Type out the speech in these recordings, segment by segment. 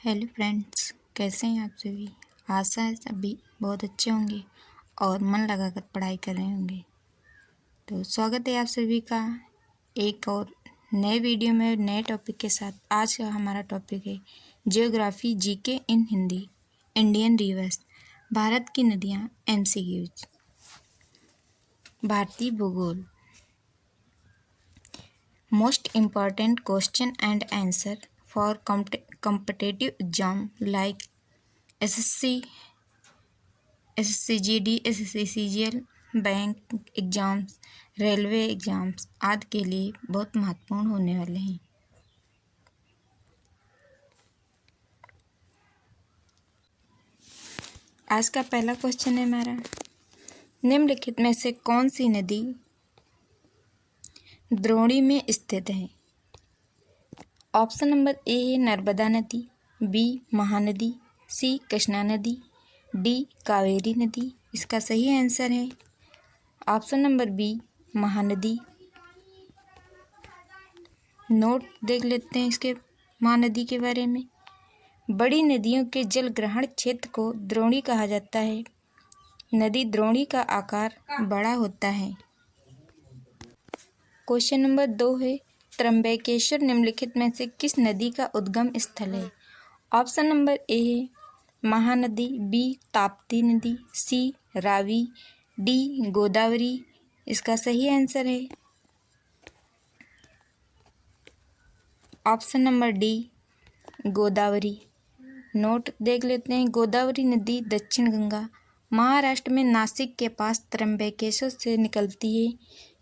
Hello friends, कैसे हैं आप सभी। आशा है सभी बहुत अच्छे होंगे और मन लगाकर पढ़ाई कर रहे होंगे। तो स्वागत है आप सभी का एक और नए वीडियो में नए टॉपिक के साथ। आज का हमारा टॉपिक है जियोग्राफी जीके इन हिंदी, इंडियन रिवर्स, भारत की नदियाँ, एमसीक्यूज। भारतीय भूगोल। Most important question and answer for competitive exam like SSC, SSCGD, SSCCGL, bank exams, railway exams आदि के लिए बहुत महत्वपूर्ण होने वाले हैं। आज का पहला क्वेश्चन है हमारा, निम्नलिखित में से कौन सी नदी द्रोणी में स्थित है। ऑप्शन नंबर ए है नर्मदा नदी, बी महानदी, सी कृष्णा नदी, डी कावेरी नदी। इसका सही आंसर है option number B Mahanadi. Note देख लेते हैं इसके महानदी के बारे में। बड़ी नदियों के जल ग्रहण क्षेत्र को द्रोणी कहा जाता है। नदी द्रोणी का आकार बड़ा होता है। क्वेश्चन नंबर 2 है, त्र्यंबकेश्वर निम्नलिखित में से किस नदी का उद्गम स्थल है। ऑप्शन नंबर ए है महानदी, बी ताप्ती नदी, सी रावी, डी गोदावरी। इसका सही आंसर है option number D Godavari. Note देख लेते हैं। गोदावरी नदी दक्षिण गंगा महाराष्ट्र में नासिक के पास त्र्यंबकेश्वर से निकलती है।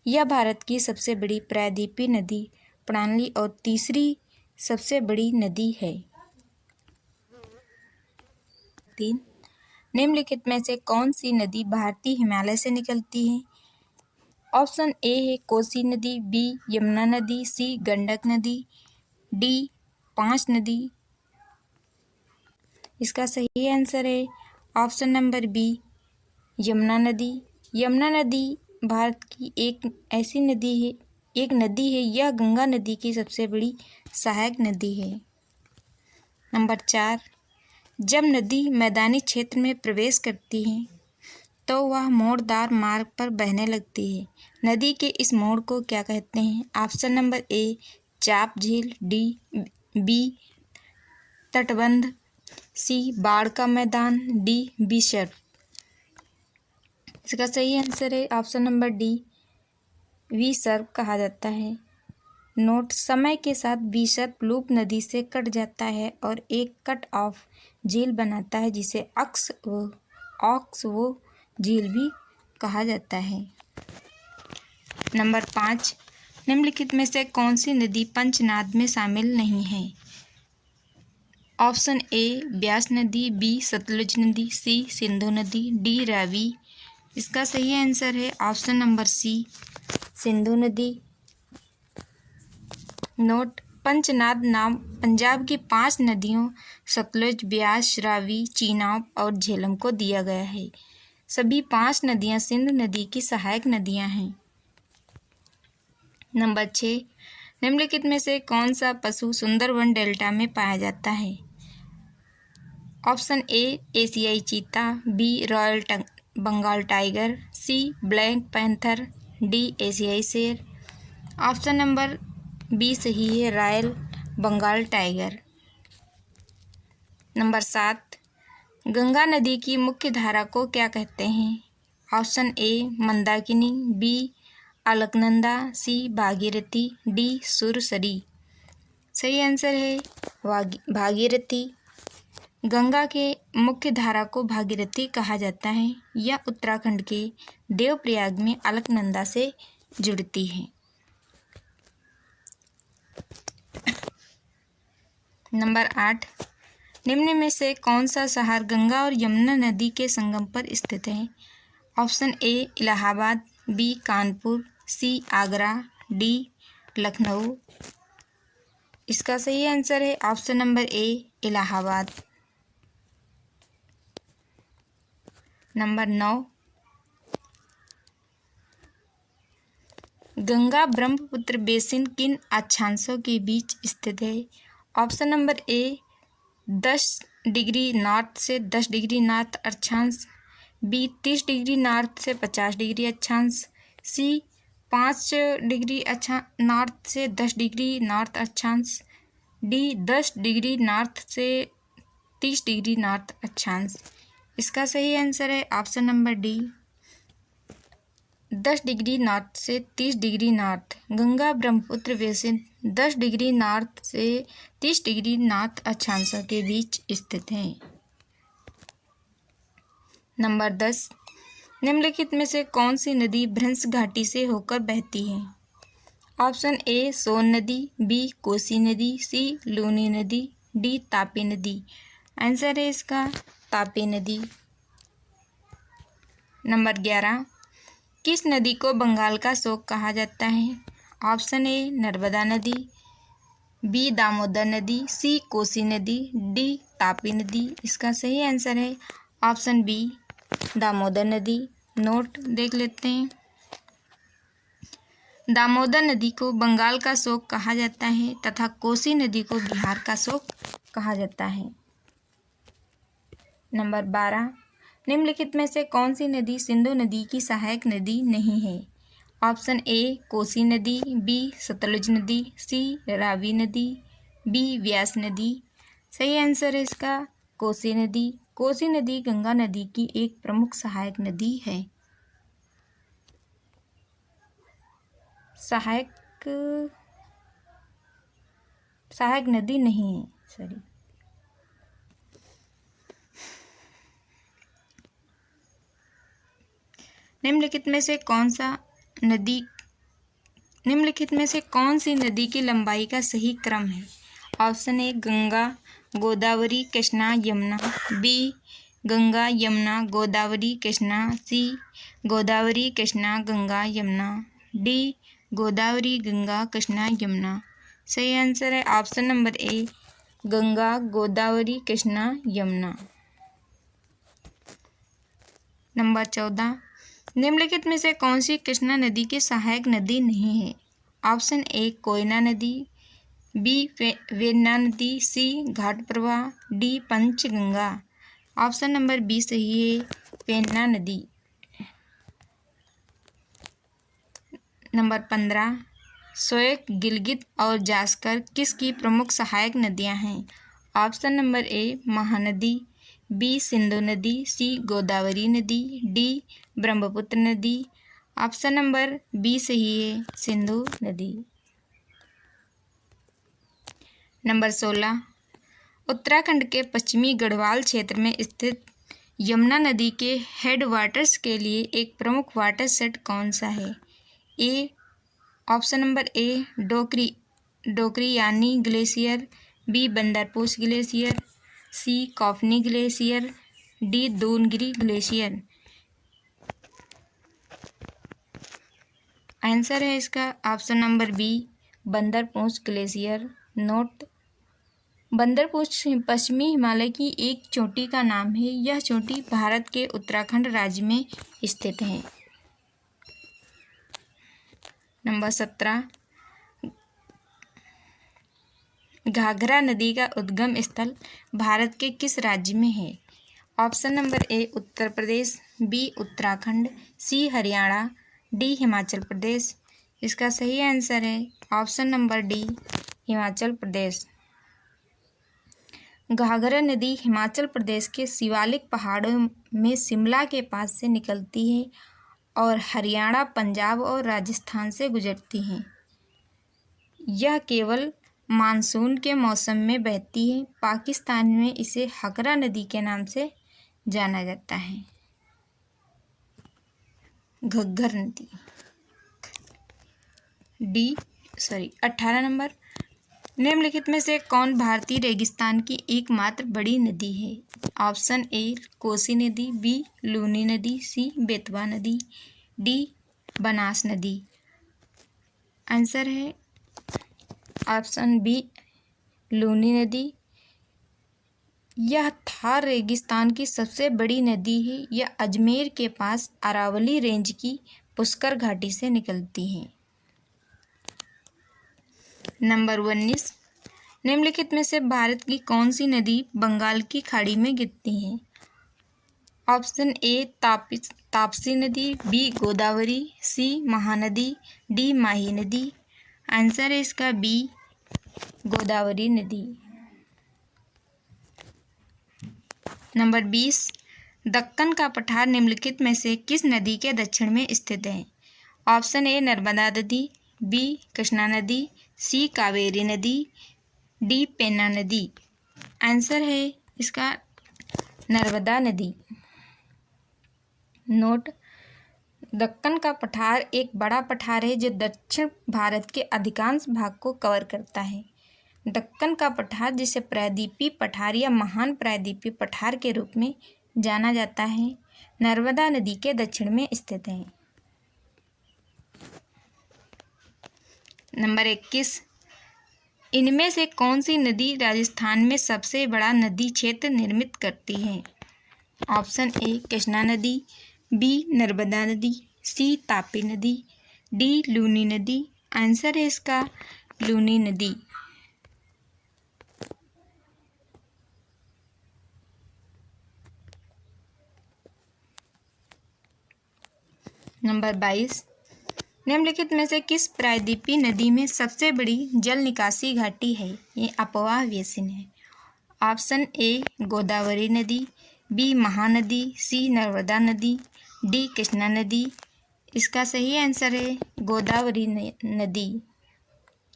यह भारत की सबसे बड़ी प्रायद्वीपीय नदी प्रणाली और तीसरी सबसे बड़ी नदी है। 3, निम्नलिखित में से कौन सी नदी भारतीय हिमालय से निकलती है। ऑप्शन ए है कोसी नदी, बी यमुना नदी, सी गंडक नदी, डी पांच नदी। इसका सही आंसर है ऑप्शन नंबर बी यमुना नदी। यमुना नदी भारत की एक नदी है। यह गंगा नदी की सबसे बड़ी सहायक नदी है। नंबर 4, जब नदी मैदानी क्षेत्र में प्रवेश करती है तो वह मोड़दार मार्ग पर बहने लगती है। नदी के इस मोड़ को क्या कहते हैं। ऑप्शन नंबर ए चाप झील, डी बी तटबंध, सी बाढ़ का मैदान, डी बिशप। इसका सही आंसर है ऑप्शन नंबर डी विसर्प कहा जाता है। नोट, समय के साथ विसर्प लूप नदी से कट जाता है और एक कट ऑफ झील बनाता है जिसे ऑक्स वो झील भी कहा जाता है। नंबर 5, निम्नलिखित में से कौन सी नदी पंचनाद में शामिल नहीं है। ऑप्शन ए ब्यास नदी, बी सतलुज नदी, सी सिंधु नदी, डी रावी। इसका सही आंसर है ऑप्शन नंबर सी सिंधु नदी। नोट, पंचनाद नाम पंजाब की 5 नदियों सतलुज, ब्यास, रावी, चीनाब और झेलम को दिया गया है। सभी 5 नदियां सिंधु नदी की सहायक नदियां हैं। नंबर 6, निम्नलिखित में से कौन सा पशु सुंदरवन डेल्टा में पाया जाता है। ऑप्शन ए एशियाई चीता, B royal Bengal tiger, C black panther, D एशियाई शेर। ऑप्शन नंबर बी सही है royal Bengal tiger. Number 7, Ganga नदी की मुख्य धारा को क्या कहते हैं। Option A Mandakini, B Alaknanda, C Bhagirathi, D Sursari. सही आंसर है भागीरथी। गंगा के मुख्य धारा को भागीरथी कहा जाता है। यह उत्तराखंड के देवप्रयाग में अलकनंदा से जुड़ती है। नंबर 8, निम्न में से कौन सा शहर गंगा और यमुना नदी के संगम पर स्थित है। Option A Allahabad, B Kanpur, C Agra, D Lucknow. इसका सही आंसर है option number A Allahabad. Number 9, Ganga Brahmaputra basin किन अक्षांशों के बीच स्थित है। Option number A 10 degree north से 10 डिग्री नॉर्थ अक्षांश, बी 30 डिग्री नॉर्थ से 50 डिग्री अक्षांश, सी 5 डिग्री नॉर्थ से 10 डिग्री नॉर्थ अक्षांश, डी 10 डिग्री नॉर्थ से 30 डिग्री नॉर्थ अक्षांश। इसका सही आंसर है option number D, 10 degree north से 30 degree north. Ganga Brahmaputra basin 10 degree north से 30 डिग्री नॉर्थ अक्षांशों के बीच स्थित है। नंबर 10, निम्नलिखित में से कौन सी नदी भ्रंश घाटी से होकर बहती है? ऑप्शन ए सोन नदी, बी कोसी नदी, सी लूनी नदी, डी तापी नदी। आंसर है इसका तापी नदी। नंबर 11, किस नदी को बंगाल का शोक कहा जाता है? ऑप्शन ए नर्मदा नदी, बी दामोदर नदी, सी कोसी नदी, डी तापी नदी। इसका सही आंसर है ऑप्शन बी दामोदर नदी। नोट देख लेते हैं। दामोदर नदी को बंगाल का शोक कहा जाता है तथा कोसी नदी को बिहार का शोक कहा जाता है। नंबर 12, निम्नलिखित में से कौन सी नदी सिंधु नदी की सहायक नदी नहीं है? ऑप्शन ए कोसी नदी, बी सतलुज नदी, सी रावी नदी, बी व्यास नदी। सही आंसर है इसका कोसी नदी। कोसी नदी गंगा नदी की एक प्रमुख सहायक नदी है। सहायक नदी नहीं है, सॉरी। निम्नलिखित में से कौन सी नदी की लंबाई का सही क्रम है? Option A Ganga Godavari Krishna Yamuna, B Ganga Yamuna Godavari Krishna, C Godavari Krishna Ganga Yamuna, D Godavari Ganga Krishna Yamuna. सही आंसर है option number A Ganga Godavari Krishna Yamuna. Number 14, निम्नलिखित में से कौन सी कृष्णा नदी की सहायक नदी नहीं है? ऑप्शन ए कोयना नदी, बी वेन्ना नदी, सी घाट प्रवाह, D Panchganga. Option number B सही है वेन्ना नदी। नंबर 15, सोएक गिलगित और जास्कर किसकी प्रमुख सहायक नदियां हैं? Option number A Mahanadi, B Sindhu नदी, सी गोदावरी नदी, डी ब्रह्मपुत्र नदी। ऑप्शन नंबर बी सही है सिंधु नदी। नंबर 16, उत्तराखंड के पश्चिमी गढ़वाल क्षेत्र में स्थित यमुना नदी के हेडवाटर्स के लिए एक प्रमुख वाटर सेट कौन सा है? A option number A Dokriani glacier, B Bandarposh glacier, C Kafni glacier, D Dunagiri glacier. Answer है इसका option number B Bandarposh glacier. Note, Bandarposh पश्चिमी हिमालय की एक चोटी का नाम है। यह चोटी भारत के उत्तराखंड राज्य में स्थित है। नंबर 17, घाघरा नदी का उद्गम स्थल भारत के किस राज्य में है? Option number A Uttar Pradesh, B Uttarakhand, C Haryana, D Himachal Pradesh. इसका सही आंसर है option number D Himachal Pradesh. Ghaghara नदी हिमाचल प्रदेश के शिवालिक पहाड़ों में शिमला के पास से निकलती है और हरियाणा, पंजाब और राजस्थान से गुजरती है। यह केवल मानसून के मौसम में बहती है। पाकिस्तान में इसे हकरा नदी के नाम से जाना जाता है। घग्गर नदी 18 नंबर, निम्नलिखित में से कौन भारतीय रेगिस्तान की एकमात्र बड़ी नदी है? ऑप्शन ए कोसी नदी, बी लूनी नदी, सी बेतवा नदी, डी बनास नदी। आंसर है ऑप्शन बी लूनी नदी। यह थार रेगिस्तान की सबसे बड़ी नदी है। यह अजमेर के पास अरावली रेंज की पुष्कर घाटी से निकलती है। नंबर 19, निम्नलिखित में से भारत की कौन सी नदी बंगाल की खाड़ी में गिरती है? ऑप्शन ए ताप्ती नदी, बी गोदावरी, सी महानदी, डी माही नदी। आंसर है इसका बी गोदावरी नदी। नंबर 20, दक्कन का पठार निम्नलिखित में से किस नदी के दक्षिण में स्थित है? ऑप्शन ए नर्मदा नदी, बी कृष्णा नदी, सी कावेरी नदी, डी पेन्ना नदी। आंसर है इसका नर्मदा नदी। नोट, दक्कन का पठार एक बड़ा पठार है जो दक्षिण भारत के अधिकांश भाग को कवर करता है। दक्कन का पठार जिसे प्रायद्वीपीय पठार या महान प्रायद्वीपीय पठार के रूप में जाना जाता है, नर्मदा नदी के दक्षिण में स्थित है। नंबर 21, इनमें से कौन सी नदी राजस्थान में सबसे बड़ा नदी क्षेत्र निर्मित करती है? ऑप्शन ए कृष्णा नदी, बी नर्मदा नदी, सी तापी नदी, डी लूनी नदी। आंसर है इसका लूनी नदी। नंबर 22, निम्नलिखित में से किस प्रायद्वीपीय नदी में सबसे बड़ी जल निकासी घाटी है? ये अपवाह बेसिन है। ऑप्शन ए गोदावरी नदी, बी महानदी, सी नर्मदा नदी, डी कृष्णा नदी। इसका सही आंसर है गोदावरी नदी।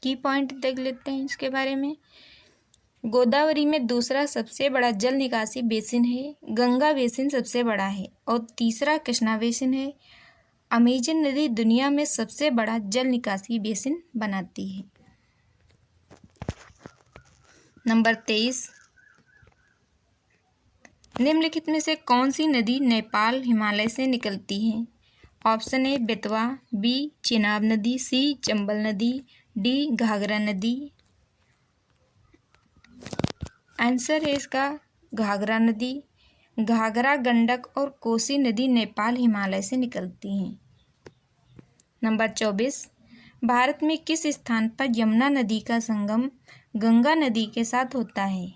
की पॉइंट देख लेते हैं इसके बारे में। गोदावरी में दूसरा सबसे बड़ा जल निकासी बेसिन है, गंगा बेसिन सबसे बड़ा है और तीसरा कृष्णा बेसिन है। अमेजन नदी दुनिया में सबसे बड़ा जल निकासी बेसिन बनाती है। नंबर 23, निम्नलिखित में से कौन सी नदी नेपाल हिमालय से निकलती है? Option A Betwa, B Chenab नदी, सी चंबल नदी, डी घाघरा नदी। आंसर है इसका घाघरा नदी। घाघरा, गंडक और कोसी नदी नेपाल हिमालय से निकलती हैं। नंबर 24, भारत में किस स्थान पर यमुना नदी का संगम गंगा नदी के साथ होता है?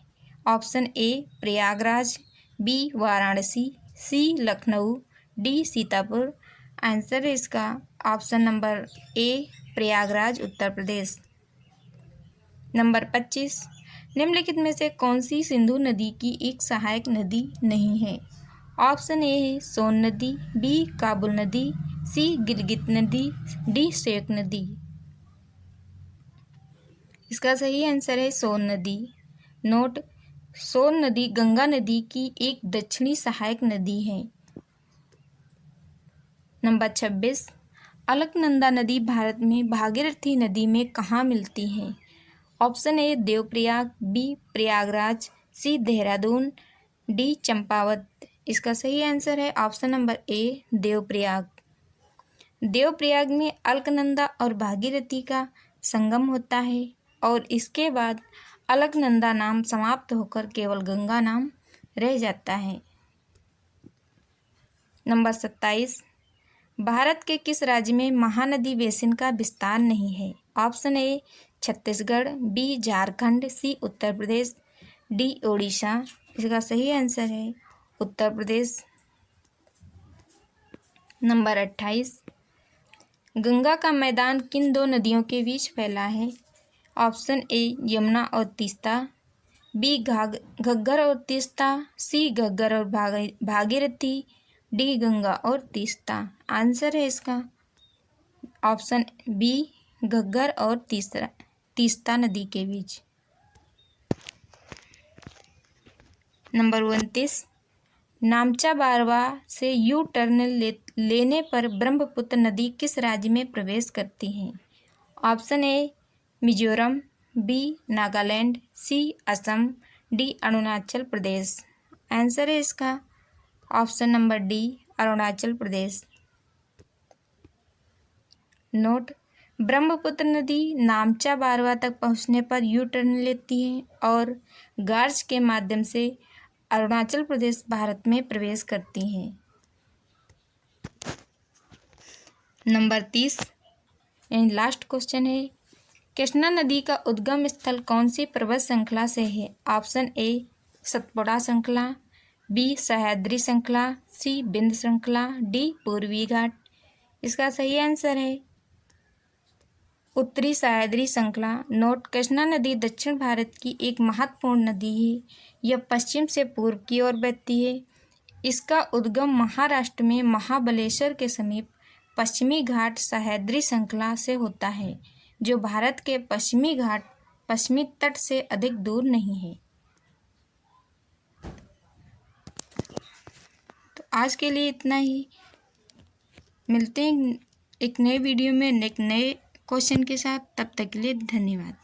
Option A Prayagraj, B Varanasi, C Lucknow, D Sitapur. Answer है इसका option number A Prayagraj, Uttar Pradesh. Number 25, निम्नलिखित में से कौन सी सिंधु नदी की एक सहायक नदी नहीं है? ऑप्शन ए है सोन नदी, बी काबुल नदी, सी गिलगित नदी, डी शेख नदी। इसका सही आंसर है सोन नदी। नोट, सोन नदी गंगा नदी की एक दक्षिणी सहायक नदी है। नंबर 26, अलकनंदा नदी भारत में भागीरथी नदी में कहाँ मिलती है? Option A Devprayag, B Prayagraj, C Dehradun, D Champawat. इसका सही आंसर है option number A Devprayag. Devprayag में अलकनंदा और भागीरथी का संगम होता है और इसके बाद अलकनंदा नाम समाप्त होकर केवल गंगा नाम रह जाता है। नंबर 27, भारत के किस राज्य में महानदी बेसिन का विस्तार नहीं है? Option A Chhattisgarh, B Jharkhand, C Uttar Pradesh, D Odisha. इसका सही आंसर है उत्तर प्रदेश। नंबर 28, गंगा का मैदान किन दो नदियों के बीच फैला है? ऑप्शन ए यमुना और तीस्ता, बी घग्गर और तीस्ता, सी घग्गर और भागीरथी, डी गंगा और तीस्ता। आंसर है इसका ऑप्शन बी घग्गर और तीस्ता नदी के बीच। नंबर 29, नामचा बारवा से यू टर्न लेने पर ब्रह्मपुत्र नदी किस राज्य में प्रवेश करती है? Option A Mizoram, B Nagaland, C Assam, D Arunachal Pradesh. Answer है इसका option number D Arunachal Pradesh. Note, Brahmaputra नदी नामचा बारवा तक पहुंचने पर यू टर्न लेती है और गार्ज के माध्यम से अरुणाचल प्रदेश भारत में प्रवेश करती हैं। नंबर 30 यानी लास्ट क्वेश्चन है, कृष्णा नदी का उद्गम स्थल कौन सी पर्वत श्रृंखला से है? ऑप्शन ए सतपुड़ा श्रृंखला, बी सह्याद्री श्रृंखला, सी विंध्य श्रृंखला, डी पूर्वी घाट। इसका सही आंसर है उत्तरी सह्याद्री श्रृंखला। नोट: कृष्णा नदी दक्षिण भारत की एक महत्वपूर्ण नदी है। यह पश्चिम से पूर्व की ओर बहती है। इसका उद्गम महाराष्ट्र में महाबलेश्वर के समीप पश्चिमी घाट सह्याद्री श्रृंखला से होता है, जो भारत के पश्चिमी तट से अधिक दूर नहीं है। तो आज के लिए इतना ही। मिलते हैं एक नए वीडियो में एक नए क्वेश्चन के साथ। तब तक के लिए धन्यवाद।